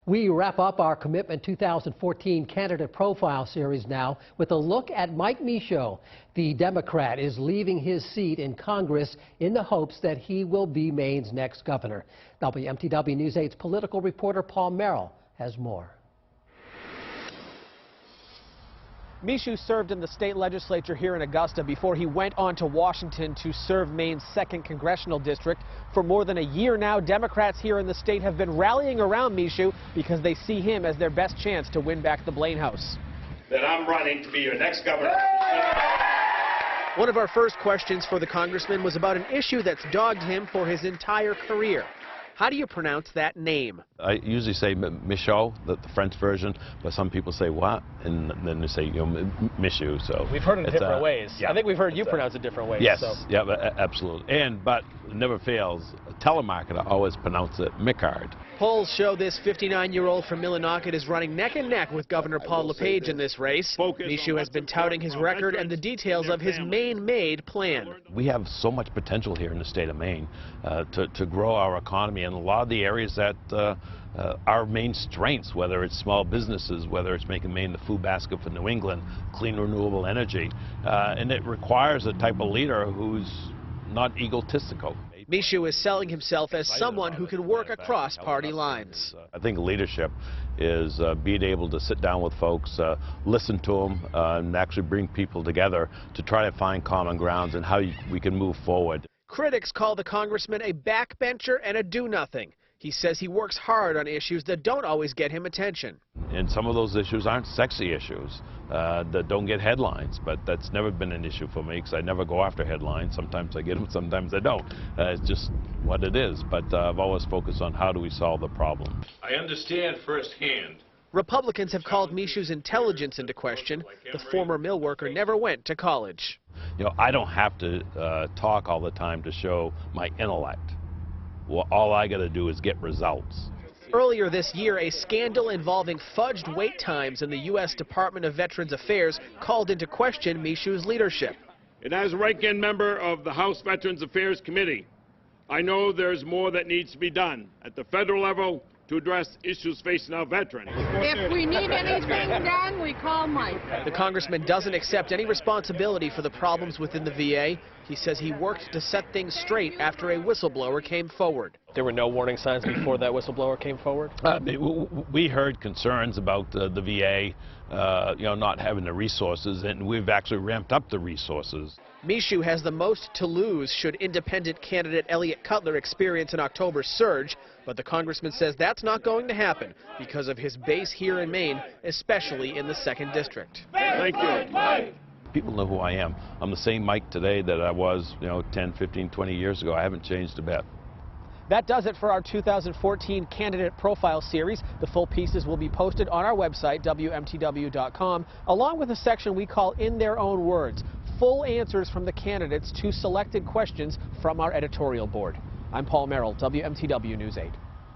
We wrap up our Commitment 2014 Candidate Profile Series now with a look at Mike Michaud. The Democrat is leaving his seat in Congress in the hopes that he will be Maine's next governor. WMTW News 8's political reporter Paul Merrill has more. Michaud served in the state legislature here in Augusta before he went on to Washington to serve Maine's 2nd congressional district. For more than a year now, Democrats here in the state have been rallying around Michaud because they see him as their best chance to win back the Blaine House. That I'm running to be your next governor. One of our first questions for the congressman was about an issue that's dogged him for his entire career. How do you pronounce that name? I usually say Michaud, the French version, but some people say what, and then they say Michaud. So we've heard it different ways. Yeah, I think we've heard you pronounce it different ways. Yes, so. yeah, absolutely. But it never fails. A telemarketer always pronounce it Micard. Polls show this 59-year-old from Millinocket is running neck and neck with Governor Paul LePage in this race. Michaud has been touting his record and the details of his Maine-made plan. We have so much potential here in the state of Maine to grow our economy, and a lot of the areas that our main strengths, whether it's small businesses, whether it's making Maine the food basket for New England, clean renewable energy, and it requires a type of leader who's not egotistical. Michaud is selling himself as someone who can work across party lines. I think leadership is being able to sit down with folks, listen to them, and actually bring people together to try to find common grounds and how we can move forward. Critics call the congressman a backbencher and a do-nothing. He says he works hard on issues that don't always get him attention. And some of those issues aren't sexy issues that don't get headlines, but that's never been an issue for me because I never go after headlines. Sometimes I get them, sometimes I don't. It's just what it is, but I've always focused on how do we solve the problem. I understand firsthand. Republicans have called Michaud's intelligence into question. The former mill worker never went to college. You know, I don't have to talk all the time to show my intellect. Well, all I got to do is get results. Earlier this year, a scandal involving fudged wait times in the U.S. Department of Veterans Affairs called into question Michaud's leadership. And as ranking member of the House Veterans Affairs Committee, I know there's more that needs to be done at the federal level to address issues facing our veterans. If we need anything done, we call Mike. The congressman doesn't accept any responsibility for the problems within the VA. He says he worked to set things straight after a whistleblower came forward. There were no warning signs before that whistleblower came forward? We heard concerns about the VA, not having the resources, and we've actually ramped up the resources. Michaud has the most to lose should independent candidate Elliott Cutler experience an October surge, but the congressman says that's not going to happen because of his base here in Maine, especially in the 2nd District. Thank you. People know who I am. I'm the same Mike today that I was, 10, 15, 20 years ago. I haven't changed a bit. That does it for our 2014 Candidate Profile Series. The full pieces will be posted on our website, WMTW.com, along with a section we call In Their Own Words, full answers from the candidates to selected questions from our editorial board. I'm Paul Merrill, WMTW News 8.